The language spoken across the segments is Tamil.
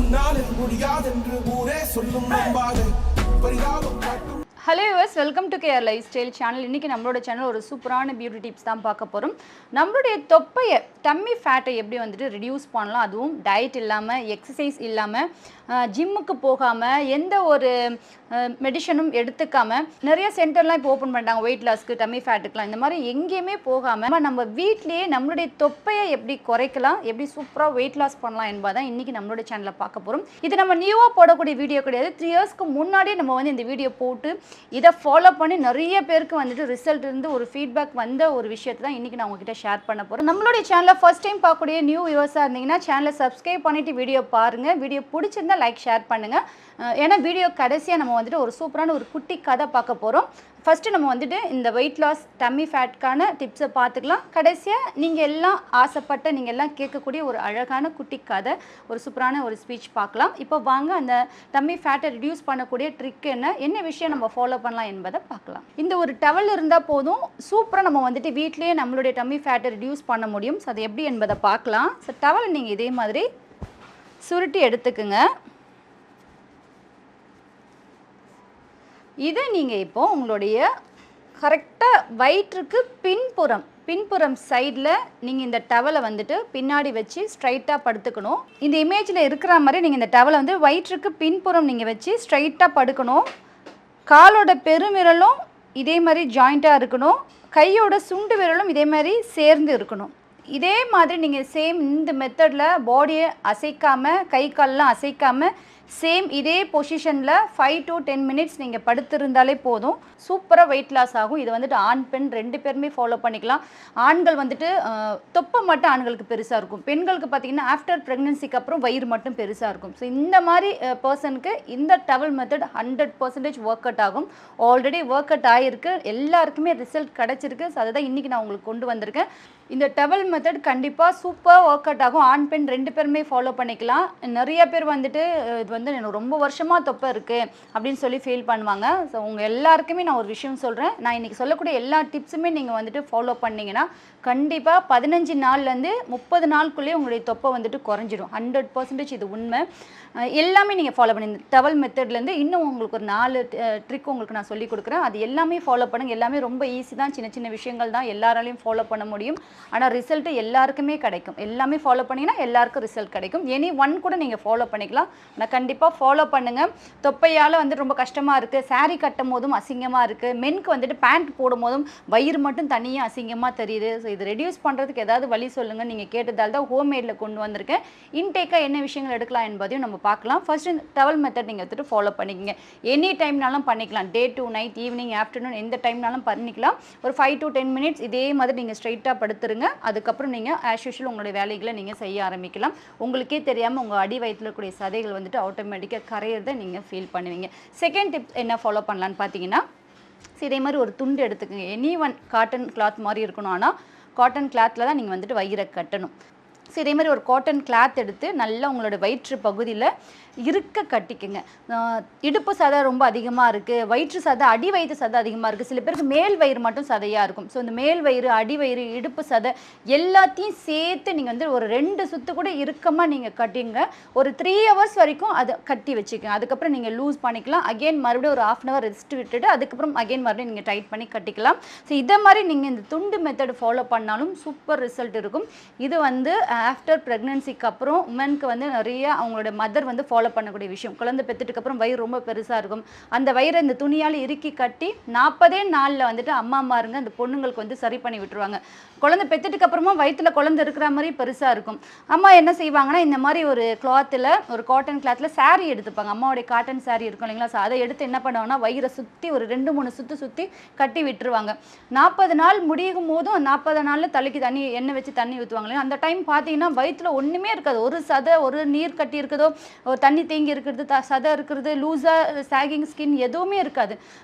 உன்னாலில் முடியாதென்று ஊரே சொல்லும் நம்பாது பரிதாபம் காட்டும். Hello yours, welcome to KR lifestyle channel. இன்றைக்கி நம்மளோட சேனல் ஒரு சூப்பரான பியூட்டி டிப்ஸ் தான் பார்க்க போகிறோம். நம்மளுடைய தொப்பையை, டம்மி ஃபேட்டை எப்படி வந்துட்டு ரிடியூஸ் பண்ணலாம், அதுவும் டயட் இல்லாமல், எக்ஸசைஸ் இல்லாமல், ஜிம்முக்கு போகாமல், எந்த ஒரு மெடிஷனும் எடுத்துக்காமல், நிறைய சென்டர்லாம் இப்போ ஓப்பன் பண்ணிட்டாங்க வெயிட் லாஸ்க்கு, டம்மி ஃபேட்டுக்கெலாம். இந்த மாதிரி எங்கேயுமே போகாமல் நம்ம வீட்லேயே நம்மளுடைய தொப்பையை எப்படி குறைக்கலாம், எப்படி சூப்பராக வெயிட் லாஸ் பண்ணலாம் என்பதான் இன்றைக்கி நம்மளோட சேனலில் பார்க்க போகிறோம். இது நம்ம நியூவாக போடக்கூடிய வீடியோ கிடையாது. 3 இயர்ஸ்க்கு முன்னாடியே நம்ம வந்து இந்த வீடியோ போட்டு இதை ஃபாலோ பண்ணி நிறைய பேருக்கு வந்துட்டு ரிசல்ட் இருந்து ஒரு ஃபீட்பேக் வந்த ஒரு விஷயத்தை தான் இன்றைக்கி நான் உங்ககிட்ட ஷேர் பண்ண போகிறேன். நம்மளுடைய சேனலை ஃபர்ஸ்ட் டைம் பார்க்கக்கூடிய நியூ வியூவர்ஸாக இருந்தீங்கன்னா சேனலை சப்ஸ்கிரைப் பண்ணிவிட்டு வீடியோ பாருங்கள். வீடியோ பிடிச்சிருந்தா லைக் ஷேர் பண்ணுங்கள். ஏன்னா வீடியோ கடைசியாக நம்ம வந்துட்டு ஒரு சூப்பரான ஒரு குட்டி கதை பார்க்க போகிறோம். ஃபஸ்ட்டு நம்ம வந்துட்டு இந்த வெயிட் லாஸ் டம்மி ஃபேட்கான டிப்ஸை பார்த்துக்கலாம். கடைசியாக நீங்கள் எல்லாம் ஆசைப்பட்ட, நீங்கள் எல்லாம் கேட்கக்கூடிய ஒரு அழகான குட்டி கதை, ஒரு சூப்பரான ஒரு ஸ்பீச் பார்க்கலாம். இப்போ வாங்க அந்த டம்மி ஃபேட்டை ரிடியூஸ் பண்ணக்கூடிய ட்ரிக் என்ன விஷயம் நம்ம ஃபாலோ பண்ணலாம் என்பதை பார்க்கலாம். இந்த ஒரு டவல் இருந்தால் போதும், சூப்பராக நம்ம வந்துட்டு வீட்லேயே நம்மளுடைய டம்மி ஃபேட்டை ரிடியூஸ் பண்ண முடியும். ஸோ அது எப்படி என்பதை பார்க்கலாம். ஸோ டவல் நீங்கள் இதே மாதிரி சுருட்டி எடுத்துக்குங்க. இதை நீங்கள் இப்போது உங்களுடைய கரெக்டாக வயிற்றுக்கு பின்புறம் சைடில் நீங்கள் இந்த டவலை வந்துட்டு பின்னாடி வச்சு ஸ்ட்ரைட்டாக படுத்துக்கணும். இந்த இமேஜில் இருக்கிற மாதிரி நீங்கள் இந்த டவலை வந்து வயிற்றுக்கு பின்புறம் நீங்கள் வச்சு ஸ்ட்ரைட்டாக படுக்கணும். காலோட பெருவிரலும் இதே மாதிரி ஜாயிண்ட்டாக இருக்கணும். கையோட சுண்டு விரலும் இதே மாதிரி சேர்ந்து இருக்கணும். இதே மாதிரி நீங்கள் சேம் இந்த மெத்தடில் பாடியை அசைக்காமல், கை கால்லாம் அசைக்காமல், சேம் இதே பொசிஷனில் 5 to 10 மினிட்ஸ் நீங்கள் படுத்திருந்தாலே போதும், சூப்பராக வெயிட் லாஸ் ஆகும். இது வந்துட்டு ஆண் பெண் 2 பேருமே ஃபாலோ பண்ணிக்கலாம். ஆண்கள் வந்துட்டு தொப்பை மட்டும் ஆண்களுக்கு பெருசாக இருக்கும். பெண்களுக்கு பார்த்திங்கன்னா ஆஃப்டர் ப்ரெக்னன்சிக்கு அப்புறம் வயிறு மட்டும் பெருசாக இருக்கும். ஸோ இந்த மாதிரி பர்சனுக்கு இந்த டவல் மெத்தட் 100% ஒர்க் அவுட் ஆகும். ஆல்ரெடி ஒர்க் அவுட் ஆகிருக்கு, எல்லாருக்குமே ரிசல்ட் கிடச்சிருக்கு. ஸோ அதை தான் இன்றைக்கி நான் உங்களுக்கு கொண்டு வந்திருக்கேன். இந்த டவல் மெத்தட் கண்டிப்பாக சூப்பராக ஒர்க் அவுட் ஆகும். ஆண் பெண் 2 பேருமே ஃபாலோ பண்ணிக்கலாம். நிறைய பேர் வந்துட்டு இது வந்து எனக்கு ரொம்ப வருஷமாக தொப்பை இருக்குது அப்படின்னு சொல்லி ஃபீல் பண்ணுவாங்க. ஸோ உங்கள் எல்லாருக்குமே நான் ஒரு விஷயம் சொல்கிறேன். நான் இன்றைக்கி சொல்லக்கூடிய எல்லா டிப்ஸுமே நீங்கள் வந்துட்டு ஃபாலோ பண்ணிங்கன்னா கண்டிப்பாக 15 நாள்லேருந்து 30 நாளுக்குள்ளேயே உங்களுடைய தொப்பை வந்துட்டு குறைஞ்சிடும். 100% இது உண்மை. எல்லாமே நீங்கள் ஃபாலோ பண்ணி இந்த டவல் மெத்தட்லேருந்து இன்னும் உங்களுக்கு ஒரு 4 ட்ரிக் உங்களுக்கு நான் சொல்லிக் கொடுக்குறேன். அது எல்லாமே ஃபாலோ பண்ணுங்கள். எல்லாமே ரொம்ப ஈஸி தான், சின்ன சின்ன விஷயங்கள் தான், எல்லாராலையும் ஃபாலோ பண்ண முடியும். ஆனால் ரிசல்ட்டு எல்லாருக்குமே கிடைக்கும். எல்லாமே ஃபாலோ பண்ணிங்கன்னா எல்லாருக்கும் ரிசல்ட் கிடைக்கும். எனி ஒன் கூட நீங்கள் ஃபாலோ பண்ணிக்கலாம். ஆனால் கண்டிப்பாக ஃபாலோ பண்ணுங்கள். தொப்பையால் வந்து ரொம்ப கஷ்டமாக இருக்குது, சாரீ கட்டும் போதும் அசிங்கமாக இருக்குது, மென்க்கு வந்துட்டு பேண்ட் போடும் போதும் வயிறு மட்டும் தனியாக அசிங்கமாக தெரியுது. ஸோ இது ரெடியூஸ் பண்ணுறதுக்கு ஏதாவது வழி சொல்லுங்கள். நீங்கள் கேட்டதால் தான் ஹோம்மேடில் கொண்டு வந்திருக்கேன். இன்டேக்காக என்ன விஷயங்கள் எடுக்கலாம் என்பதையும் நம்ம பார்க்கலாம். ஃபர்ஸ்ட் இந்த டவல் மெத்தட் நீங்கள் எடுத்துகிட்டு ஃபாலோ பண்ணிக்கங்க. எனி டைம்னாலும் பண்ணிக்கலாம். Day to night, evening, afternoon, எந்த டைம்னாலும் பண்ணிக்கலாம். ஒரு 5 to 10 மினிட்ஸ் இதே மாதிரி நீங்கள் ஸ்ட்ரைட்டாக படுத்துருங்க. அதுக்கப்புறம் நீங்கள் ஆஸ் யூஷுவல் உங்களுடைய வேலைகளை நீங்கள் செய்ய ஆரம்பிக்கலாம். உங்களுக்கே தெரியாமல் உங்கள் அடி வயிற்றில் இருக்கக்கூடிய சதைகள் வந்துட்டு ஆட்டோமேட்டிக்காக கரையிறதை நீங்கள் ஃபீல் பண்ணுவீங்க. செகண்ட் டிப் என்ன ஃபாலோ பண்ணலான்னு பார்த்தீங்கன்னா, இதே மாதிரி ஒரு துண்டு எடுத்துக்கோங்க. எனி ஒன் காட்டன் கிளாத் மாதிரி இருக்கணும். ஆனால் காட்டன் கிளாத்தில் தான் நீங்கள் வந்துட்டு வயிறை கட்டணும். ஸோ இதே மாதிரி ஒரு காட்டன் கிளாத் எடுத்து நல்லா உங்களோட வயிற்று பகுதியில் இருக்க கட்டிக்குங்க. இடுப்பு சதை ரொம்ப அதிகமாக இருக்குது, வயிற்று சதை, அடி வயிற்று சதை அதிகமாக இருக்குது. சில பேருக்கு மேல் வயிறு மட்டும் சதையாக இருக்கும். ஸோ இந்த மேல் வயிறு, அடி வயிறு, இடுப்பு சதை எல்லாத்தையும் சேர்த்து நீங்கள் வந்து ஒரு 2 சுற்று கூட இறுக்கமாக நீங்கள் கட்டிங்க. ஒரு 3 hours வரைக்கும் அதை கட்டி வச்சுக்கோங்க. அதுக்கப்புறம் நீங்கள் லூஸ் பண்ணிக்கலாம். அகெயின் மறுபடியும் ஒரு 1/2 hour ரெஸ்ட் விட்டுட்டு அதுக்கப்புறம் அகெயின் மறுபடியும் நீங்கள் டைட் பண்ணி கட்டிக்கலாம். ஸோ இதை மாதிரி நீங்கள் இந்த துண்டு மெத்தட் ஃபாலோ பண்ணாலும் சூப்பர் ரிசல்ட் இருக்கும். இது வந்து ஆஃப்டர் ப்ரெக்னன்சிக்கு அப்புறம் உமனுக்கு வந்து நிறைய அவங்களோட மதர் வந்து ஃபாலோ பண்ணக்கூடிய விஷயம். குழந்தை பெற்றுட்டுக்கு அப்புறம் வயிறு ரொம்ப பெருசாக இருக்கும். அந்த வயிறை இந்த துணியால் இறுக்கி கட்டி 40 நாளில் வந்துட்டு அம்மாமாருங்க அந்த பொண்ணுங்களுக்கு வந்து சரி பண்ணி விட்டுருவாங்க. குழந்தை பெற்றுட்டுக்கு அப்புறமா வயிற்றில் குழந்தை இருக்கிற மாதிரி பெருசாக இருக்கும். அம்மா என்ன செய்வாங்கன்னா, இந்த மாதிரி ஒரு கிளாத்தில், ஒரு காட்டன் கிளாத்தில் சாரீ எடுத்துப்பாங்க. அம்மாவுடைய காட்டன் சாரீ இருக்கும் இல்லைங்களா? ஸோ அதை எடுத்து என்ன பண்ணுவாங்கன்னா வயிறை சுற்றி ஒரு 2-3 சுற்று சுற்றி கட்டி விட்டுருவாங்க. 40 நாள் முடியும் போதும் 40 நாளில் தலைக்கு தண்ணி எண்ணெய் வச்சு தண்ணி ஊற்றுவாங்க. அந்த டைம் பார்த்தீங்கன்னா வயிற்றில் ஒன்றுமே இருக்காது. ஒரு சதை, ஒரு நீர் கட்டி இருக்கிறதோ, ஒரு தண்ணி தேங்கி இருக்கிறது, சதை இருக்கிறது, லூஸாக சாகிங் ஸ்கின் எதுவுமே இருக்காது.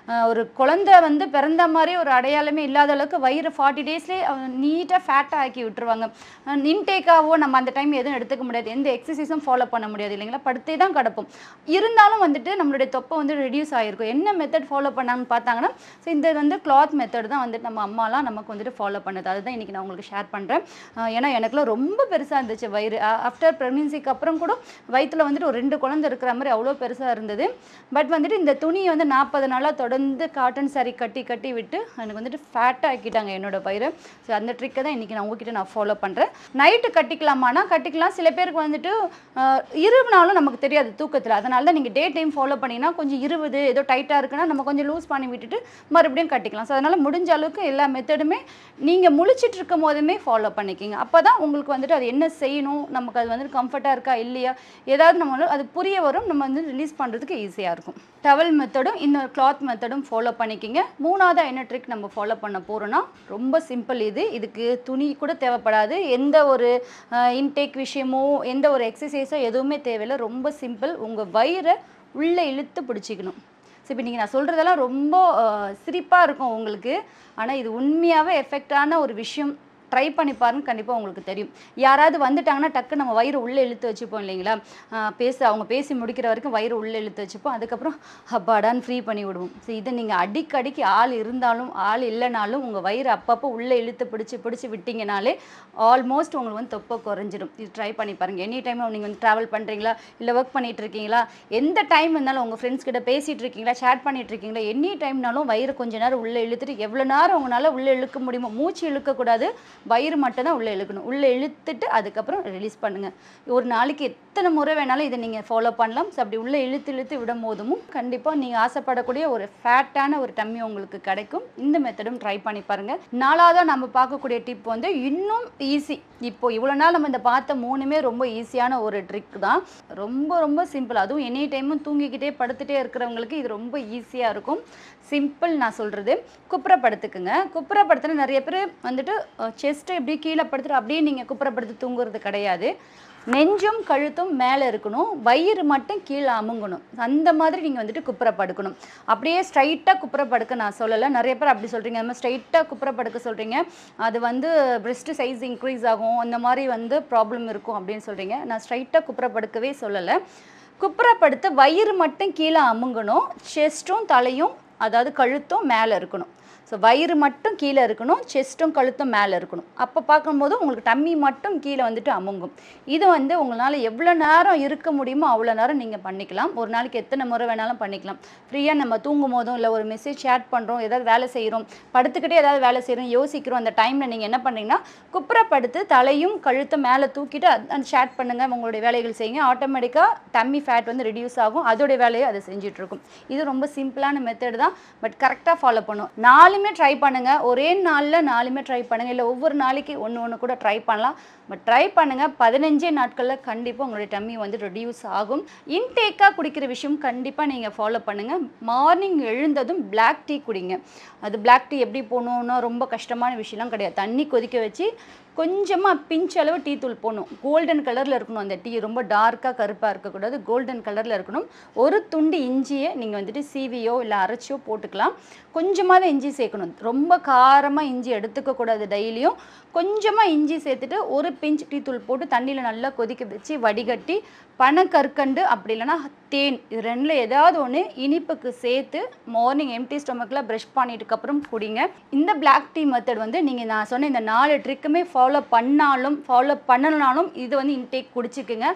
ஒரு குழந்தை வந்து பிறந்த மாதிரி ஒரு அடையாளமே இல்லாத அளவுக்கு வயிறு 40 டேஸ்லேயே நீட்டாக ஃபேட்டாக ஆக்கி விட்டுருவாங்க. இன்டேக்காவோ நம்ம அந்த டைம் எதுவும் எடுத்துக்க முடியாது, எந்த எக்ஸசைஸும் ஃபாலோ பண்ண முடியாது இல்லைங்களா? படுத்தே தான் கிடப்போம். இருந்தாலும் வந்துட்டு நம்மளுடைய தொப்பை வந்து ரெடியூஸ் ஆகிருக்கும். என்ன மெத்தட் ஃபாலோ பண்ணாங்கன்னு பார்த்தாங்கன்னா, ஸோ இந்த வந்து கிளாத் மெத்தட் தான் வந்துட்டு நம்ம அம்மாலாம் நமக்கு வந்துட்டு ஃபாலோ பண்ணுது. அதுதான் இன்றைக்கி நான் உங்களுக்கு ஷேர் பண்ணுறேன். ஏன்னா எனக்குலாம் ரொம்ப பெருசாக இருந்துச்சு வயிறு. ஆஃப்டர் ப்ரெக்னென்சிக்கு அப்புறம் கூட வயிற்றில் வந்துட்டு ஒரு 2 குழந்தை இருக்கிற மாதிரி அவ்வளோ பெருசாக இருந்தது. பட் வந்துட்டு இந்த துணியை வந்து 40 நாளாக தொடர்ந்து காட்டன் சாரீ கட்டி கட்டி விட்டு எனக்கு வந்துட்டு ஃபேட்டாக ஆக்கிட்டாங்க என்னோட வயிறு. ஸோ அந்த ட்ரிக்கை தான் இன்றைக்கி நான் உங்ககிட்ட நான் ஃபாலோ பண்ணுறேன். நைட்டு கட்டிக்கலாமானா கட்டிக்கலாம். சில பேருக்கு வந்துட்டு இருவுனாலும் நமக்கு தெரியாது தூக்கத்தில். அதனால தான் நீங்கள் டே டைம் ஃபாலோ பண்ணிங்கன்னா கொஞ்சம் இருவுது ஏதோ டைட்டாக இருக்குன்னா நம்ம கொஞ்சம் லூஸ் பண்ணி விட்டுட்டு மறுபடியும் கட்டிக்கலாம். ஸோ அதனால் முடிஞ்ச அளவுக்கு எல்லா மெத்தடுமே நீங்கள் முழிச்சிட்டு இருக்கும் போதுமே ஃபாலோ பண்ணிக்கிங்க. அப்போ தான் உங்களுக்கு வந்துட்டு அது என்ன செய்யணும், நமக்கு அது வந்துட்டு கம்ஃபர்ட்டாக இருக்கா இல்லையா, ஏதாவது நம்ம அது புரிய வரும், நம்ம வந்து ரிலீஸ் பண்ணுறதுக்கு ஈஸியாக இருக்கும். டவல் மெத்தடும் இன்னொரு கிளாத் மெத்தடும் ஃபாலோ பண்ணிக்கிங்க. மூணாவதாக என்ன ட்ரிக் நம்ம ஃபாலோ பண்ண போகிறோன்னா ரொம்ப சிம்பிள். இதுக்கு துணி கூட தேவைப்படாது, எந்த ஒரு இன்டேக் விஷயமோ எந்த ஒரு எக்ஸசைஸோ எதுவுமே தேவையில்லை. ரொம்ப சிம்பிள். உங்கள் வயிறை உள்ளே இழுத்து பிடிச்சிக்கணும். ஸோ இப்போ நீங்கள் நான் சொல்கிறதெல்லாம் ரொம்ப சிரிப்பாக இருக்கும் உங்களுக்கு, ஆனால் இது உண்மையாகவே எஃபெக்டான ஒரு விஷயம். ட்ரை பண்ணி பாருங்க, கண்டிப்பாக உங்களுக்கு தெரியும். யாராவது வந்துட்டாங்கன்னா டக்கு நம்ம வயிறு உள்ளே இழுத்து வச்சுப்போம் இல்லைங்களா, அவங்க பேசி முடிக்கிற வரைக்கும் வயிறு உள்ளே இழுத்து வச்சுப்போம். அதுக்கப்புறம் அப்பாடான்னு ஃப்ரீ பண்ணி விடுவோம். ஸோ இதை நீங்கள் அடிக்கடிக்கு ஆள் இருந்தாலும் ஆள் இல்லைனாலும் உங்கள் வயிறு அப்பப்போ உள்ளே இழுத்து பிடிச்சி விட்டிங்கனாலே ஆல்மோஸ்ட் உங்களுக்கு வந்து தொப்பை குறைஞ்சிடும். இது ட்ரை பண்ணி பாருங்கள். எனி டைம் நீங்கள் வந்து ட்ராவல் பண்ணுறீங்களா, இல்லை ஒர்க் பண்ணிகிட்டு இருக்கீங்களா, எந்த டைம் இருந்தாலும் உங்கள் ஃப்ரெண்ட்ஸ் கிட்ட பேசிகிட்டு இருக்கீங்களா, சேட் பண்ணிகிட்டு இருக்கீங்களா, எனி டைம்னாலும் வயிறு கொஞ்ச நேரம் உள்ளே இழுத்துட்டு எவ்வளோ நேரம் உங்களால் உள்ளே இழுக்க முடியுமோ, மூச்சு இழுக்கக்கூடாது, வயிறு மட்டும் தான் உள்ளே இழுக்கணும். உள்ளே இழுத்துட்டு அதுக்கப்புறம் ரிலீஸ் பண்ணுங்கள். ஒரு நாளைக்கு எத்தனை முறை வேணாலும் இதை நீங்கள் ஃபாலோ பண்ணலாம். ஸோ அப்படி உள்ளே இழுத்து விடும் போதும் கண்டிப்பாக நீங்கள் ஆசைப்படக்கூடிய ஒரு ஃபேட்டான ஒரு டம்மி உங்களுக்கு கிடைக்கும். இந்த மெத்தடும் ட்ரை பண்ணி பாருங்கள். நாலாவதாக நம்ம பார்க்கக்கூடிய டிப் வந்து இன்னும் ஈஸி. இப்போ இவ்வளோ நாள் நம்ம இந்த பார்த்த 3மே ரொம்ப ஈஸியான ஒரு ட்ரிக் தான். ரொம்ப ரொம்ப சிம்பிள். அதுவும் எனி டைமும் தூங்கிக்கிட்டே படுத்துகிட்டே இருக்கிறவங்களுக்கு இது ரொம்ப ஈஸியாக இருக்கும். சிம்பிள் நான் சொல்கிறது. குப்புறப்படுத்துக்குங்க. குப்புறப்படுத்தினா நிறைய பேர் வந்துட்டு செஸ்ட்டு இப்படி கீழே படுத்துட்டு அப்படியே நீங்கள் குப்புறப்படுத்தி தூங்குறது கிடையாது. நெஞ்சும் கழுத்தும் மேலே இருக்கணும், வயிறு மட்டும் கீழே அமுங்கணும். அந்த மாதிரி நீங்கள் வந்துட்டு குப்புறப்படுக்கணும். அப்படியே ஸ்ட்ரைட்டாக குப்புறப்படுக்க நான் சொல்லலை. நிறைய பேர் அப்படி சொல்கிறீங்க, அந்த மாதிரி ஸ்ட்ரைட்டாக குப்புறப்படுக்க சொல்கிறீங்க, அது வந்து பிரெஸ்ட் சைஸ் இன்க்ரீஸ் ஆகும், அந்த மாதிரி வந்து ப்ராப்ளம் இருக்கும் அப்படின்னு சொல்கிறீங்க. நான் ஸ்ட்ரைட்டாக குப்புறப்படுக்கவே சொல்லலை. குப்புறப்படுத்த வயிறு மட்டும் கீழே அமுங்கணும், செஸ்ட்டும் தலையும் அதாவது கழுத்தும் மேலே இருக்கணும். ஸோ வயிறு மட்டும் கீழே இருக்கணும், செஸ்ட்டும் கழுத்தும் மேலே இருக்கணும். அப்போ பார்க்கும்போது உங்களுக்கு டம்மி மட்டும் கீழே வந்துட்டு அமுங்கும். இது வந்து உங்களால் எவ்வளோ நேரம் இருக்க முடியுமோ அவ்வளோ நேரம் நீங்கள் பண்ணிக்கலாம். ஒரு நாளைக்கு எத்தனை முறை வேணாலும் பண்ணிக்கலாம். ஃப்ரீயாக நம்ம தூங்கும் போதும் இல்லை ஒரு மெசேஜ் சேட் பண்ணுறோம், ஏதாவது வேலை செய்கிறோம், படுத்துக்கிட்டே ஏதாவது வேலை செய்கிறோம், யோசிக்கிறோம், அந்த டைமில் நீங்கள் என்ன பண்ணுறீங்கன்னா குப்புறப்படுத்து தலையும் கழுத்தை மேலே தூக்கிட்டு அந்த சேட் பண்ணுங்கள், உங்களுடைய வேலைகள் செய்யுங்க. ஆட்டோமேட்டிக்காக டம்மி ஃபேட் வந்து ரெடியூஸ் ஆகும். அதோடைய வேலையை அதை செஞ்சிட்ருக்கும். இது ரொம்ப சிம்பிளான மெத்தட் தான், பட் கரெக்டாக ஃபாலோ பண்ணும். 4மே ட்ரை பண்ணுங்கள். ஒரே நாளில் 4மே ட்ரை பண்ணுங்கள், இல்லை ஒவ்வொரு நாளைக்கு ஒன்று கூட ட்ரை பண்ணலாம். பட் ட்ரை பண்ணுங்கள். 15 நாட்களில் கண்டிப்பாக உங்களுடைய டம்மி வந்து ரெடியூஸ் ஆகும். இன்டேக்காக குடிக்கிற விஷயம் கண்டிப்பாக நீங்கள் ஃபாலோ பண்ணுங்கள். மார்னிங் எழுந்ததும் பிளாக் டீ குடிங்க. அது பிளாக் டீ எப்படி போகணுன்னா ரொம்ப கஷ்டமான விஷயம்லாம் கிடையாது. தண்ணி கொதிக்க வச்சு கொஞ்சமாக பிஞ்ச் அளவு டீ தூள் போடணும். கோல்டன் கலரில் இருக்கணும் அந்த டீ, ரொம்ப டார்க்காக கருப்பாக இருக்கக்கூடாது, கோல்டன் கலரில் இருக்கணும். ஒரு துண்டு இஞ்சியை நீங்கள் வந்துட்டு சீவியோ இல்லை அரைச்சியோ போட்டுக்கலாம். கொஞ்சமாக இஞ்சி சேர்க்கணும். ரொம்ப காரமாக இஞ்சி எடுத்துக்கக்கூடாது. டெய்லியும் கொஞ்சமாக இஞ்சி சேர்த்துட்டு ஒரு பிஞ்ச் டீ தூள் போட்டு தண்ணியில் நல்லா கொதிக்க வச்சு வடிகட்டி பனக்கற்கண்டு அப்படி இல்லைனா தேன், இது 2ல் ஏதாவது ஒன்று இனிப்புக்கு சேர்த்து மார்னிங் எம்டி ஸ்டொமக்கில் ப்ரஷ் பண்ணிட்டுக்கப்புறம் குடிங்க. இந்த பிளாக் டீ மெத்தட் வந்து நீங்கள் நான் சொன்ன இந்த 4 ட்ரிக்குமே ஃபாலோ பண்ணனாலும் இது வந்து இன்டேக் குடிச்சிக்குங்க.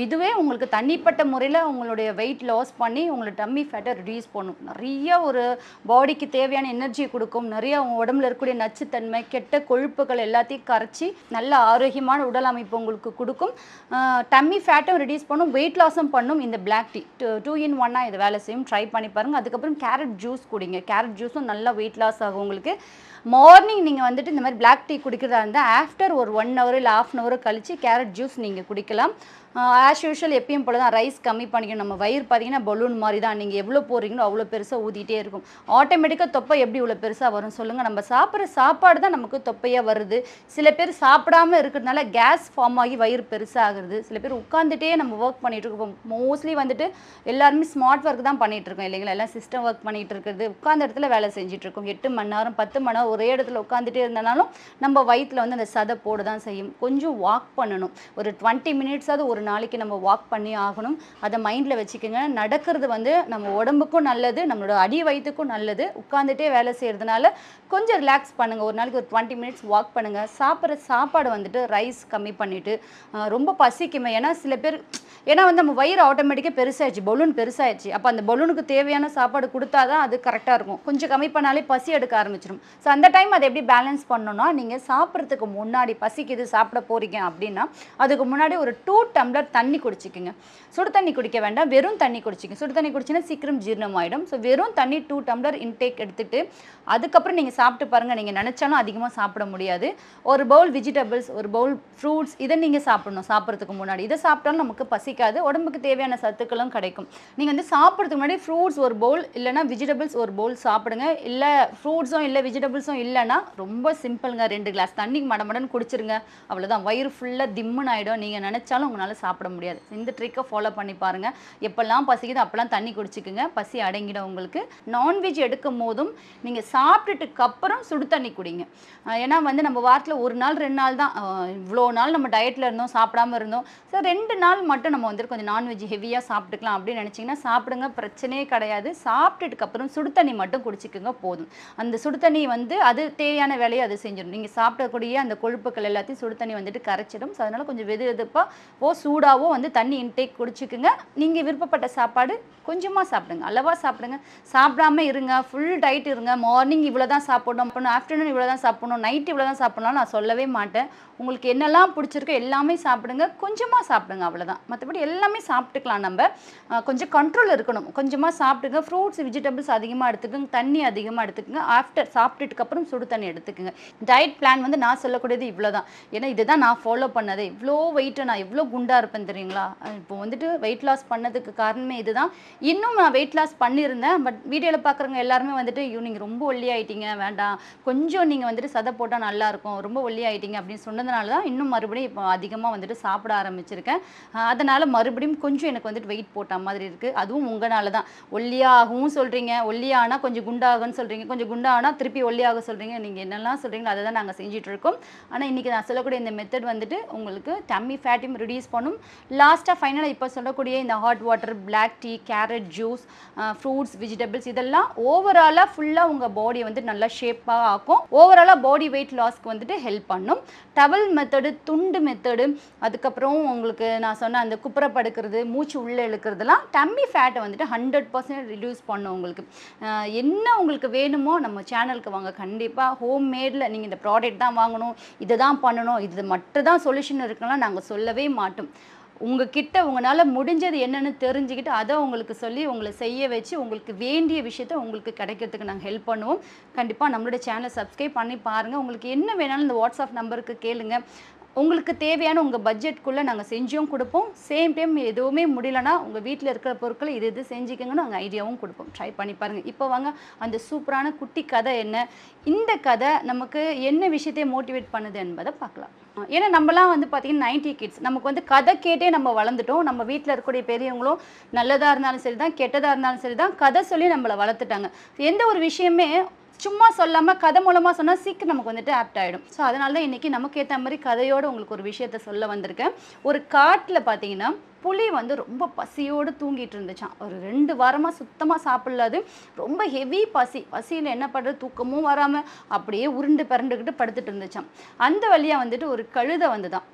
இதுவே உங்களுக்கு தனிப்பட்ட முறையில் உங்களுடைய வெயிட் லாஸ் பண்ணி உங்களோட டம்மி ஃபேட்டை ரிடியூஸ் பண்ணும். நிறைய ஒரு பாடிக்கு தேவையான எனர்ஜி கொடுக்கும். நிறைய உங்கள் உடம்புல இருக்கக்கூடிய நச்சுத்தன்மை கெட்ட கொழுப்புகள் எல்லாத்தையும் கரைச்சி நல்ல ஆரோக்கியமான உடல் அமைப்பு உங்களுக்கு கொடுக்கும். டம்மி ஃபேட்டும் ரிடியூஸ் பண்ணும், வெயிட் லாஸும் பண்ணும். இந்த பிளாக் டீ 2 in 1 இது வேலை செய்யும். ட்ரை பண்ணி பாருங்கள். அதுக்கப்புறம் கேரட் ஜூஸ் குடிங்க. கேரட் ஜூஸும் நல்லா வெயிட் லாஸ் ஆகும் உங்களுக்கு. மார்னிங் நீங்கள் வந்துட்டு இந்த மாதிரி பிளாக் டீ குடிக்கிறதா இருந்தால் ஆஃப்டர் ஒரு 1 hour இல்லை ½ hour கழித்து கேரட் ஜூஸ் நீங்கள் குடிக்கலாம். ஆஸ் யூஷுவல் எப்பயும் போல தான் ரைஸ் கம்மி பண்ணிக்கணும். நம்ம வயிறு பார்த்தீங்கன்னா பலூன் மாதிரி தான், நீங்கள் எவ்வளோ போடுறீங்களோ அவ்வளோ பெருசாக ஊதிட்டே இருக்கும். ஆட்டோமேட்டிக்காக தொப்பை எப்படி இவ்வளோ பெருசாக வரும் சொல்லுங்கள்? நம்ம சாப்பிட்ற சாப்பாடு தான் நமக்கு தொப்பையாக வருது. சில பேர் சாப்பிடாமல் இருக்கிறதுனால கேஸ் ஃபார்ம் ஆகி வயிறு பெருசாகிறது. சில பேர் உட்காந்துட்டே நம்ம ஒர்க் பண்ணிகிட்டு இருக்கோம். மோஸ்ட்லி வந்துட்டு எல்லாருமே ஸ்மார்ட் ஒர்க் தான் பண்ணிகிட்டு இருக்கோம் இல்லைங்களா? எல்லாம் சிஸ்டம் ஒர்க் பண்ணிகிட்டு இருக்கிறது, உட்காந்த இடத்துல வேலை செஞ்சிட்ருக்கோம். 8 மணி நேரம் 10 மணி நேரம் ஒரே இடத்துல உட்காந்துட்டே இருந்தனாலும் நம்ம வயிற்றில் வந்து அந்த சதை போட தான் செய்யும். கொஞ்சம் வாக் பண்ணணும். ஒரு 20 minutes ஒரு நாளைக்கு நம்ம வாக் பண்ணி ஆகணும். அதை மைண்டில் வச்சுக்கோங்க. நடக்கிறது வந்து நம்ம உடம்புக்கும் நல்லது, நம்மளோட அடி வயிற்றுக்கும் நல்லது. உட்காந்துட்டே வேலை செய்கிறதுனால கொஞ்சம் ரிலாக்ஸ் பண்ணுங்கள். ஒரு நாளைக்கு ஒரு 20 மினிட்ஸ் வாக் பண்ணுங்கள். சாப்பிட்ற சாப்பாடு வந்துட்டு ரைஸ் கம்மி பண்ணிவிட்டு, ரொம்ப பசிக்குமே. ஏன்னா சில பேர் ஏன்னா வந்து நம்ம வயிறு ஆட்டோமேட்டிக்காக பெருசாகிடுச்சு, பலூன் பெருசாகிடுச்சு. அப்போ அந்த பலூனுக்கு தேவையான சாப்பாடு கொடுத்தா தான் அது கரெக்டாக இருக்கும். கொஞ்சம் கம்மி பண்ணாலே பசி எடுக்க ஆரம்பிச்சிடும். ஸோ அந்த டைம் அதை எப்படி பேலன்ஸ் பண்ணணும்னா, நீங்கள் சாப்பிட்றதுக்கு முன்னாடி பசிக்குது சாப்பிட போகிறீங்க அப்படின்னா அதுக்கு முன்னாடி ஒரு 2 டம்ளர் தண்ணி குடிச்சிக்கோங்க. சுடு தண்ணி குடிக்க வேண்டாம், வெறும் தண்ணி குடிச்சிங்க. சுடு தண்ணி குடிச்சின்னா சீக்கிரம் ஜீரணம் ஆகிடும். ஸோ வெறும் தண்ணி 2 டம்ளர் இன்டேக் எடுத்துகிட்டு அதுக்கப்புறம் நீங்கள் சாப்பிட்டு பாருங்கள். நீங்கள் நினச்சாலும் அதிகமாக சாப்பிட முடியாது. ஒரு பவுல் வெஜிடபிள்ஸ், ஒரு பவுல் ஃப்ரூட்ஸ், இதை நீங்கள் சாப்பிடணும் சாப்பிட்றதுக்கு முன்னாடி. இதை சாப்பிட்டாலும் நமக்கு பசிக்காது, உடம்புக்கு தேவையான சத்துக்களும் கிடைக்கும். நீங்கள் வந்து சாப்பிட்றதுக்கு முன்னாடி ஃப்ரூட்ஸ் ஒரு பவுல் இல்லைனா வெஜிடபிள்ஸ் ஒரு பவுல் சாப்பிடுங்க. இல்லை ஃப்ரூட்ஸும் இல்லை வெஜிடபிள்ஸும் இல்லைன்னா ரொம்ப சிம்பிளுங்க, 2 கிளாஸ் தண்ணி மடமடன்னு குடிச்சிருங்க. அவ்வளோதான், வயிறு ஃபுல்லாக திம்முன்னு ஆகிடும். நீங்கள் நினச்சாலும் உங்களால் சாப்பிட முடியாது. இந்த ட்ரிக்கை ஃபாலோ பண்ணி பாருங்கள். எப்போல்லாம் பசிக்குது அப்போல்லாம் தண்ணி குடிச்சிக்குங்க, பசி அடங்கிடும் உங்களுக்கு. நான்வெஜ் எடுக்கும் போதும் நீங்கள் சாப்பிட்டுட்டுக்கு அப்புறம் சுடு தண்ணி குடிங்க. ஏன்னா வந்து நம்ம வாரத்தில் 1 நாள் 2 நாள் தான், இவ்வளோ நாள் நம்ம டயட்டில் இருந்தோம், சாப்பிடாம இருந்தோம். ஸோ 2 நாள் மட்டும் நம்ம வந்துட்டு கொஞ்சம் நான்வெஜ் ஹெவியாக சாப்பிட்டுக்கலாம் அப்படின்னு நினச்சிங்கன்னா சாப்பிடுங்க, பிரச்சனையே கிடையாது. சாப்பிட்டுட்டுக்கப்புறம் சுடு தண்ணி மட்டும் குடிச்சிக்கோங்க போதும். அந்த சுடு தண்ணி வந்து அது தேவையான வேலையை அது செஞ்சிடும். நீங்கள் சாப்பிடக்கூடிய அந்த கொழுப்புக்கள் எல்லாத்தையும் சுடு தண்ணி வந்துட்டு கரைச்சிடும். ஸோ அதனால் கொஞ்சம் வெதுவெதுப்பாக சூடாவோ வந்து தண்ணி இன்டேக் குடிச்சிக்குங்க. நீங்கள் விருப்பப்பட்ட சாப்பாடு கொஞ்சமாக சாப்பிடுங்க, அளவாக சாப்பிடுங்க. சாப்பிடாம இருங்க, ஃபுல் டயட் இருங்க. மார்னிங் இவ்வளோ தான் சாப்பிடணும், அப்புறம் ஆஃப்டர்நூன் இவ்வளோ தான் சாப்பிடணும், நைட் இவ்வளோ தான் சாப்பிடணும் நான் சொல்லவே மாட்டேன். உங்களுக்கு என்னெல்லாம் பிடிச்சிருக்கோ எல்லாமே சாப்பிடுங்க, கொஞ்சமாக சாப்பிடுங்க, அவ்வளோதான். மற்றபடி எல்லாமே சாப்பிட்டுக்கலாம். நம்ம கொஞ்சம் கண்ட்ரோல் இருக்கணும். கொஞ்சமாக சாப்பிடுங்க. ஃப்ரூட்ஸ் வெஜிடபிள்ஸ் அதிகமாக எடுத்துக்கோங்க, தண்ணி அதிகமாக எடுத்துக்கோங்க. ஆஃப்டர் சாப்பிட்டுட்டுக்கப்புறம் சுடு தண்ணி எடுத்துக்கோங்க. டயட் பிளான் வந்து நான் சொல்லக்கூடியது இவ்வளோ தான். ஏன்னா இதுதான் நான் ஃபாலோ பண்ணது. இவ்வளோ வெயிட்டு, நான் எவ்வளோ குண்டாக இருப்பேன் தெரியுங்களா? இப்போ வந்துட்டு வெயிட் லாஸ் பண்ணதுக்கு காரணமே இதுதான். இன்னும் நான் வெயிட் லாஸ் பண்ணியிருந்தேன். பட் வீடியோவில் பார்க்குறவங்க எல்லாருமே வந்துட்டு நீங்கள் ரொம்ப ஒல்லி ஆகிட்டீங்க, வேண்டாம் கொஞ்சம் நீங்கள் வந்துட்டு சதை போட்டால் நல்லாயிருக்கும், ரொம்ப ஒல்லி ஆகிட்டீங்க அப்படின்னு சொன்னதுனால தான் இன்னும் மறுபடியும் இப்போ அதிகமாக வந்துட்டு சாப்பிட ஆரம்பிச்சிருக்கேன். அதனால் மறுபடியும் கொஞ்சம் எனக்கு வந்துட்டு வெயிட் போட்ட மாதிரி இருக்குது. அதுவும் உங்களால தான். ஒல்லியாகவும் சொல்கிறீங்க, ஒல்லியானால் கொஞ்சம் குண்டாகுன்னு சொல்கிறீங்க, கொஞ்சம் குண்டானால் திருப்பி ஒல்லியாக சொல்கிறீங்க. நீங்கள் என்னெல்லாம் சொல்கிறீங்களோ அதை தான் நாங்கள் செஞ்சிட்ருக்கோம். ஆனால் இன்றைக்கி நான் சொல்லக்கூடிய இந்த மெத்தட் வந்துட்டு உங்களுக்கு டம்மி ஃபேட்டையும் ரிடியூஸ் பண்ணும். லாஸ்ட்டாக ஃபைனலாக இப்போ சொல்லக்கூடிய இந்த hot water, black tea, carrot juice, fruits, vegetables இதெல்லாம் ஓவராலாக ஃபுல்லாக உங்கள் பாடியை வந்து நல்லா ஷேப்பாக ஆக்கும். ஓவராலாக பாடி வெயிட் லாஸ்க்கு வந்துட்டு ஹெல்ப் பண்ணும். டவல் மெத்தடு, துண்டு மெத்தடு, அதுக்கப்புறம் உங்களுக்கு நான் சொன்ன அந்த குப்புற படுக்கிறது, மூச்சு உள்ளே இழுக்கிறதுலாம் டம்மி ஃபேட்டை வந்துட்டு 100% ரிடியூஸ் பண்ணும். உங்களுக்கு என்ன உங்களுக்கு வேணுமோ நம்ம சேனலுக்கு வாங்க. கண்டிப்பாக ஹோம் மேடில் நீங்கள் இந்த ப்ராடக்ட் தான் வாங்கணும், இதை தான் பண்ணணும், இது மட்டும் தான் சொல்யூஷன் இருக்குன்னா நாங்கள் சொல்லவே மாட்டோம். உங்ககிட்ட உங்களால் முடிஞ்சது என்னென்னு தெரிஞ்சுக்கிட்டு அதை உங்களுக்கு சொல்லி உங்களை செய்ய வச்சு உங்களுக்கு வேண்டிய விஷயத்த உங்களுக்கு கிடைக்கிறதுக்கு நாங்கள் ஹெல்ப் பண்ணுவோம். கண்டிப்பாக நம்மளுடைய சேனலை சப்ஸ்கிரைப் பண்ணி பாருங்கள். உங்களுக்கு என்ன வேணாலும் இந்த வாட்ஸ்அப் நம்பருக்கு கேளுங்க. உங்களுக்கு தேவையான உங்கள் பட்ஜெட்குள்ளே நாங்கள் செஞ்சும் கொடுப்போம். சேம் டைம் எதுவுமே முடியலன்னா உங்கள் வீட்டில் இருக்கிற பொருட்களை இது செஞ்சுக்கங்கன்னு நாங்கள் ஐடியாவும் கொடுப்போம். ட்ரை பண்ணி பாருங்கள். இப்போ வாங்க அந்த சூப்பரான குட்டி கதை என்ன, இந்த கதை நமக்கு என்ன விஷயத்தை மோட்டிவேட் பண்ணுது என்பதை பார்க்கலாம். ஏன்னா நம்மலாம் வந்து பார்த்திங்கன்னா 90 கிட்ஸ், நமக்கு வந்து கதை கேட்டே நம்ம வளர்ந்துட்டோம். நம்ம வீட்டில் இருக்கக்கூடிய பெரியவங்களும் நல்லதாக இருந்தாலும் சரி தான், கெட்டதாக இருந்தாலும் சரி தான், கதை சொல்லி நம்மளை வளர்த்துட்டாங்க. எந்த ஒரு விஷயமே சும்மா சொல்லாமல் கதை மூலமாக சொன்னால் சீக்கிரம் நமக்கு வந்துட்டு ஆப்ட் ஆகிடும். ஸோ அதனால தான் இன்றைக்கி நமக்கு ஏற்ற மாதிரி கதையோடு உங்களுக்கு ஒரு விஷயத்த சொல்ல வந்திருக்கேன். ஒரு காட்டில் பார்த்தீங்கன்னா புலி வந்து ரொம்ப பசியோடு தூங்கிட்டு இருந்துச்சான். ஒரு 2 வாரமாக சுத்தமாக சாப்பிடலாது, ரொம்ப ஹெவி பசியில் என்ன பண்ணுறது, தூக்கமும் வராமல் அப்படியே உருண்டு பிறண்டுக்கிட்டு படுத்துட்டு இருந்துச்சான். அந்த வழியாக வந்துட்டு ஒரு கழுதை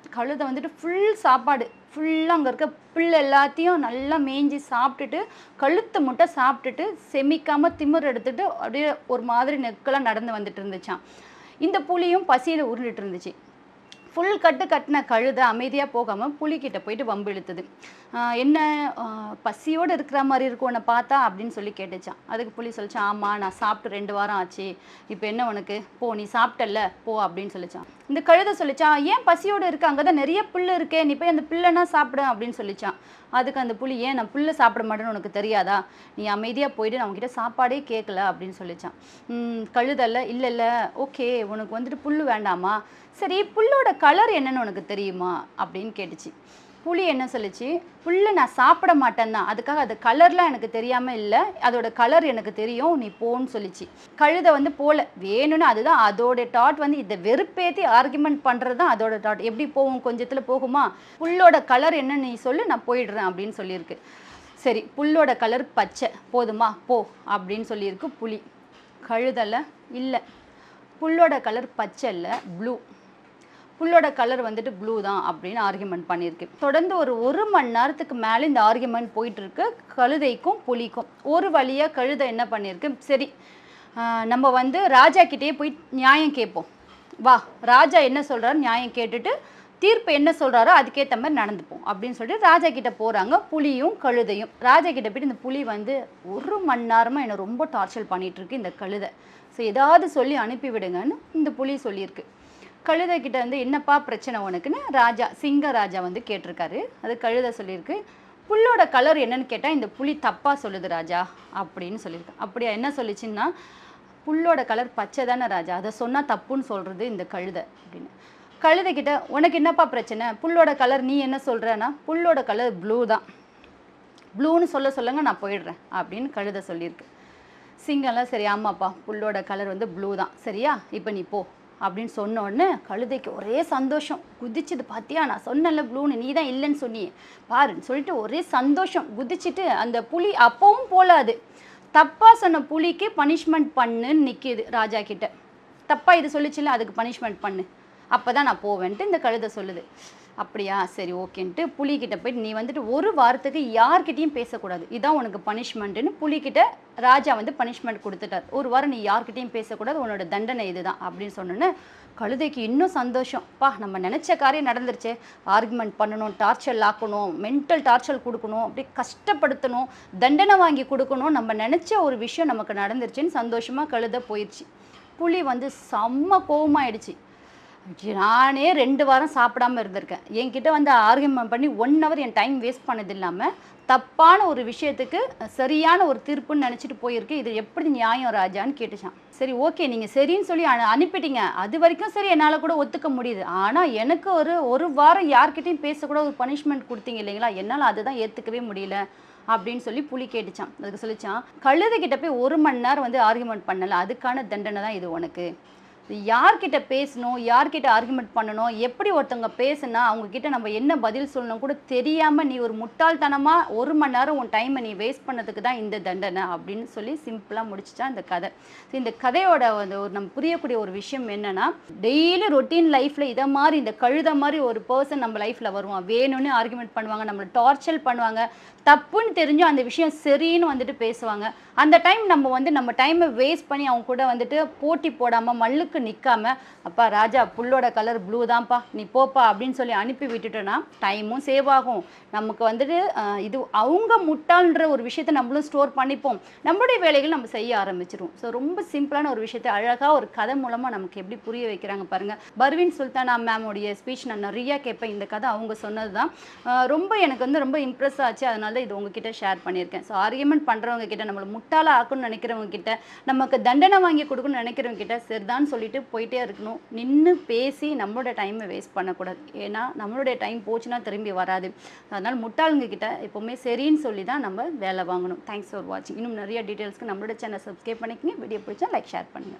வந்துட்டு ஃபுல் சாப்பாடு ஃபுல்லாக அங்கே இருக்க புல் எல்லாத்தையும் நல்லா மேய்ஞ்சி சாப்பிட்டுட்டு கழுத்து முட்டை சாப்பிட்டுட்டு செமிக்காமல் திமிர் எடுத்துகிட்டு அப்படியே ஒரு மாதிரி நெக்கெல்லாம் நடந்து வந்துட்டு இருந்துச்சான். இந்த புலியும் பசியில் உருண்டுட்டு இருந்துச்சு. ஃபுல் கட்டின கழுதை அமைதியாக போகாமல் புலிக்கிட்ட போயிட்டு வம்பு இழுத்துது. என்ன பசியோடு இருக்கிற மாதிரி இருக்கும் உன்னை பார்த்தா அப்படின்னு சொல்லி கேட்டுச்சான். அதுக்கு புலி சொல்லிச்சான், ஆமாம் நான் சாப்பிட்டு 2 வாரம் ஆச்சு, இப்போ என்ன உனக்கு, போ நீ சாப்பிட்டல்ல போ அப்படின்னு சொல்லிச்சான். இந்த கழுதை சொல்லிச்சான், ஏன் பசியோடு இருக்க, அங்கே தான் நிறைய புல் இருக்கே, நீ போய் அந்த புல்லைனா சாப்பிடு அப்படின்னு சொல்லிச்சான். அதுக்கு அந்த புலி, ஏன் நான் புல்லை சாப்பிட மாட்டேன்னு உனக்கு தெரியாதா, நீ அமைதியாக போயிட்டு நான் உங்ககிட்ட சாப்பாடே கேட்கல அப்படின்னு சொல்லிச்சான். கழுதல்ல, இல்லை ஓகே உனக்கு வந்துட்டு புல் வேண்டாமா, சரி புல்லோட கலர் என்னன்னு உனக்கு தெரியுமா அப்படின்னு கேட்டுச்சு. புலி என்ன சொல்லிச்சு, புல்லு நான் சாப்பிட மாட்டேன் தான், அதுக்காக அது கலர்லாம் எனக்கு தெரியாமல் இல்லை, அதோட கலர் எனக்கு தெரியும், நீ போன்னு சொல்லிச்சு. கழுதை வந்து போல வேணும்னு, அதுதான் அதோட டாட் வந்து இதை வெறுப்பேற்றி ஆர்குமெண்ட் பண்ணுறது தான் அதோட டாட். எப்படி போகும், கொஞ்சத்தில் போகுமா, புல்லோட கலர் என்ன நீ சொல்லு, நான் போயிடுறேன் அப்படின்னு சொல்லியிருக்கு. சரி, புல்லோட கலர் பச்சை போதுமா, போ அப்படின்னு சொல்லியிருக்கு புலி. கழுதலை இல்லை, புல்லோட கலர் பச்சை இல்லை, ப்ளூ, புல்லோட கலர் வந்துட்டு ப்ளூ தான் அப்படின்னு ஆர்குமெண்ட் பண்ணியிருக்கு. தொடர்ந்து ஒரு மணி நேரத்துக்கு மேலே இந்த ஆர்குமெண்ட் போயிட்டுருக்கு கழுதைக்கும் புலிக்கும். ஒரு வழியாக கழுதை என்ன பண்ணியிருக்கு, சரி நம்ம வந்து ராஜா கிட்டேயே போய் நியாயம் கேட்போம், வா ராஜா என்ன சொல்கிறாரு நியாயம் கேட்டுட்டு தீர்ப்பு என்ன சொல்கிறாரோ அதுக்கேற்ற மாதிரி நடந்துப்போம் அப்படின்னு சொல்லிட்டு ராஜா கிட்டே போகிறாங்க புலியும் கழுதையும். ராஜா கிட்டே போய்ட்டு இந்த புலி வந்து 1 மணி நேரமாக என்னை ரொம்ப டார்ச்சர் பண்ணிகிட்ருக்கு இந்த கழுதை, ஸோ ஏதாவது சொல்லி அனுப்பிவிடுங்கன்னு இந்த புலி சொல்லியிருக்கு. கழுதை கிட்ட வந்து என்னப்பா பிரச்சனை உனக்குன்னு சிங்க ராஜா வந்து கேட்டிருக்காரு. அது கழுதை சொல்லியிருக்கு, புல்லோட கலர் என்னன்னு கேட்டால் இந்த புலி தப்பாக சொல்லுது ராஜா அப்படின்னு சொல்லியிருக்கு. அப்படியா, என்ன சொல்லிச்சுன்னா புல்லோட கலர் பச்சை தானே ராஜா, அதை சொன்னால் தப்புன்னு சொல்கிறது இந்த கழுதை அப்படின்னு. கழுதை கிட்ட உனக்கு என்னப்பா பிரச்சனை, புல்லோட கலர் நீ என்ன சொல்கிறேன்னா புல்லோட கலர் ப்ளூ தான், ப்ளூன்னு சொல்லுங்க நான் போயிடுறேன் அப்படின்னு கழுதை சொல்லியிருக்கு. சிங்கம்லாம் சரி ஆமாப்பா புல்லோட கலர் வந்து ப்ளூ தான், சரியா இப்போ நீ போ அப்படின்னு சொன்ன உடனே கழுதைக்கு ஒரே சந்தோஷம், குதிச்சுது. பார்த்தியா நான் சொன்னல ப்ளூன்னு, நீ தான் இல்லைன்னு சொன்னியே பாருன்னு சொல்லிட்டு ஒரே சந்தோஷம் குதிச்சுட்டு அந்த புலி அப்பவும் போலாது தப்பாக சொன்ன புலிக்கு பனிஷ்மெண்ட் பண்ணுன்னு நிற்கிது ராஜா கிட்ட. தப்பாக இது சொல்லிச்சுல அதுக்கு பனிஷ்மெண்ட் பண்ணு, அப்போ தான் நான் போவேன்ட்டு இந்த கழுதை சொல்லுது. அப்படியா சரி ஓகேன்ட்டு புலிக்கிட்ட போயிட்டு நீ வந்துட்டு 1 வாரத்துக்கு யார்கிட்டையும் பேசக்கூடாது, இதான் உனக்கு பனிஷ்மெண்ட்டுன்னு புலிக்கிட்ட ராஜா வந்து பனிஷ்மெண்ட் கொடுத்துட்டார். 1 வாரம் நீ யார்கிட்டையும் பேசக்கூடாது, உன்னோட தண்டனை இதுதான் அப்படின்னு சொன்னோன்னே கழுதைக்கு இன்னும் சந்தோஷம், பா நம்ம நினச்ச காரியம் நடந்துருச்சு, ஆர்குமெண்ட் பண்ணணும், டார்ச்சர் ஆக்கணும், மென்டல் டார்ச்சர் கொடுக்கணும், அப்படியே கஷ்டப்படுத்தணும், தண்டனை வாங்கி கொடுக்கணும், நம்ம நினச்ச ஒரு விஷயம் நமக்கு நடந்துருச்சுன்னு சந்தோஷமாக கழுதை போயிடுச்சு. புலி வந்து செம்ம கோவமாயிடுச்சு, நானே 2 வாரம் சாப்பிடாமல் இருந்திருக்கேன், என்கிட்ட வந்து ஆர்குமெண்ட் பண்ணி 1 ஹவர் என் டைம் வேஸ்ட் பண்ணது இல்லாமல் தப்பான ஒரு விஷயத்துக்கு சரியான ஒரு தீர்ப்புன்னு நினச்சிட்டு போயிருக்கு, இது எப்படி நியாயம் ராஜான்னு கேட்டுச்சான். சரி ஓகே நீங்கள் சரின்னு சொல்லி அனுப்பிட்டீங்க, அது வரைக்கும் சரி என்னால் கூட ஒத்துக்க முடியுது, ஆனால் எனக்கு ஒரு வாரம் யார்கிட்டையும் பேசக்கூட ஒரு பனிஷ்மெண்ட் கொடுத்தீங்க இல்லைங்களா, என்னால் அதுதான் ஏற்றுக்கவே முடியல அப்படின்னு சொல்லி புலி கேட்டுச்சான். அதுக்கு சொல்லிச்சான், கழுதைகிட்ட போய் 1 மணி நேரம் வந்து ஆர்குமெண்ட் பண்ணலை, அதுக்கான தண்டனை தான் இது உனக்கு. யார்கிட்ட பேசணும், யார்கிட்ட ஆர்குமெண்ட் பண்ணணும், எப்படி ஒருத்தவங்க பேசுனா அவங்கக்கிட்ட நம்ம என்ன பதில் சொல்லணும் கூட தெரியாமல் நீ ஒரு முட்டாள்தனமாக 1 மணி நேரம் உன் டைமை நீ வேஸ்ட் பண்ணதுக்கு தான் இந்த தண்டனை அப்படின்னு சொல்லி சிம்பிளாக முடிச்சிட்டா இந்த கதை. ஸோ இந்த கதையோட ஒரு நம்ம புரியக்கூடிய ஒரு விஷயம் என்னென்னா, டெய்லி ரொட்டீன் லைஃப்பில் இதை மாதிரி இந்த கழுதை மாதிரி ஒரு பர்சன் நம்ம லைஃப்பில் வருவான், வேணும்னு ஆர்குமெண்ட் பண்ணுவாங்க, நம்மளை டார்ச்சர் பண்ணுவாங்க, தப்புன்னு தெரிஞ்சும் அந்த விஷயம் சரின்னு வந்துட்டு பேசுவாங்க. அந்த டைம் நம்ம வந்து நம்ம டைமை வேஸ்ட் பண்ணி அவங்க கூட வந்துட்டு போட்டி போடாமல் மல்லுக்கு நிற்காம, அப்பா ராஜா புல்லோட கலர் ப்ளூ தான்ப்பா நீ போப்பா அப்படின்னு சொல்லி அனுப்பி விட்டுட்டோன்னா டைமும் சேவ் ஆகும், நமக்கு வந்துட்டு இது அவங்க முட்டாள்ன்ற ஒரு விஷயத்தை நம்மளும் ஸ்டோர் பண்ணிப்போம், நம்மளுடைய வேலைகள் நம்ம செய்ய ஆரம்பிச்சிடும். ஸோ ரொம்ப சிம்பிளான ஒரு விஷயத்தை அழகாக ஒரு கதை மூலமாக நமக்கு எப்படி புரிய வைக்கிறாங்க பாருங்கள். பர்வீன் சுல்தானா மேமோடைய ஸ்பீச் நான் நிறையா கேட்பேன், இந்த கதை அவங்க சொன்னது தான் ரொம்ப எனக்கு வந்து ரொம்ப இம்ப்ரெஸ் ஆச்சு, அதனால தான் இது உங்ககிட்ட ஷேர் பண்ணியிருக்கேன். ஸோ ஆர்கியூமெண்ட் பண்ணுறவங்க கிட்ட, நம்மளை முட்டாள ஆக்கணும்னு நினைக்கிறவங்க கிட்ட, நமக்கு தண்டனை வாங்கி கொடுக்கணும்னு நினைக்கிறவங்க கிட்ட சரிதான் சொல்லிட்டு போயிட்டே இருக்கணும், நின்று பேசி நம்மளோட டைமை வேஸ்ட் பண்ணக்கூடாது, ஏன்னா நம்மளுடைய டைம் போச்சுன்னா திரும்பி வராது. அதனால் முட்டாளுங்க கிட்ட எப்போவுமே சரின்னு சொல்லி தான் நம்ம வேலை வாங்கணும். தேங்க்ஸ் ஃபார் வாட்சிங். இன்னும் நிறைய டீட்டெயில்ஸ்க்கு நம்மளோட சேனல் சப்ஸ்கிரைப் பண்ணிக்கங்க, வீடியோ பிடிச்சா லைக் ஷேர் பண்ணுங்கள்.